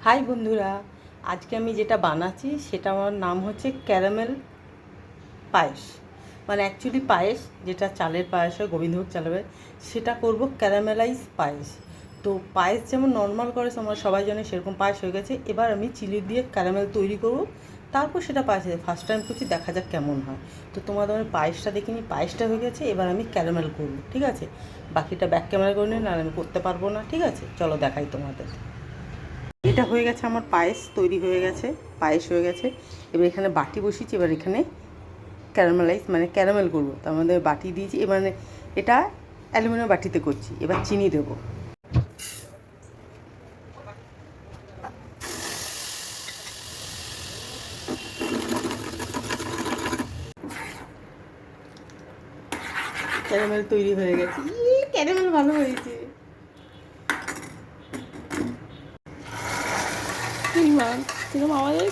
High বন্ধুরা, আজকে আমি যেটা বানাচ্ছি সেটা আমার নাম হচ্ছে ক্যারামেল পায়েস। মানে অ্যাকচুয়ালি পায়েস যেটা চালের পায়েস হয়, গোবিন্দভোগ চালের, সেটা করব ক্যারামেলাইজ পায়েস। তো পায়েস যেমন নর্মাল করে আমরা সবাই জানি সেরকম পায়েস হয়ে গেছে। এবার আমি চিনি দিয়ে ক্যারামেল তৈরি করব, তারপর সেটা পায়েস ফার্স্ট টাইম করছি, দেখা যাক কেমন হয়। তো তোমাদের আমি পায়েসটা দেখিনি, পায়েসটা হয়ে গেছে, এবার আমি ক্যারামেল করব, ঠিক আছে? বাকিটা ব্যাক ক্যামেরা করে নিন, আর আমি করতে পারবো না, ঠিক আছে? চলো দেখাই তোমাদের। এটা হয়ে গেছে, আমার পায়েস তৈরি হয়ে গেছে, পায়েস হয়ে গেছে। এবার এখানে বাটি বসিয়েছি, এবার এখানে ক্যারামেলাইজ মানে ক্যারামেল করবো, তার মধ্যে বাটি দিয়েছি। এবার এটা অ্যালুমিনিয়াম বাটিতে করছি। এবার চিনি দেবো, ক্যারামেল তৈরি হয়ে গেছে। ক্যারামেল ভালো হয়েছে। আমাদের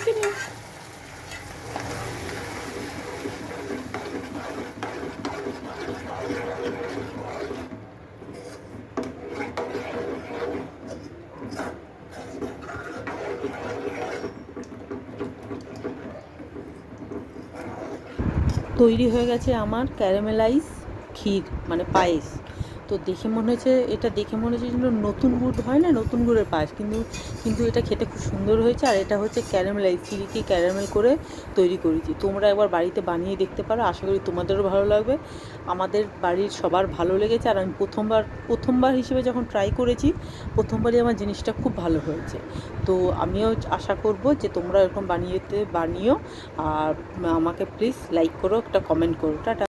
তৈরি হয়ে গেছে আমার ক্যারামেলাইজ ক্ষীর মানে পায়েস। তো দেখে মনে হচ্ছে, এটা দেখে মনে হচ্ছে যেন নতুন গুড় হয় না, নতুন গুড়ের পায়েস, কিন্তু কিন্তু এটা খেতে খুব সুন্দর হয়েছে। আর এটা হচ্ছে ক্যারামেলাইজ, চিনিকে ক্যারামেল করে তৈরি করেছি। তোমরা একবার বাড়িতে বানিয়ে দেখতে পারো, আশা করি তোমাদেরও ভালো লাগবে। আমাদের বাড়ির সবার ভালো লেগেছে। আর আমি প্রথমবার হিসেবে যখন ট্রাই করেছি, প্রথমবারই আমার জিনিসটা খুব ভালো হয়েছে। তো আমিও আশা করব যে তোমরা এরকম বানিও। আর আমাকে প্লিজ লাইক করো, একটা কমেন্ট করো। টাটা।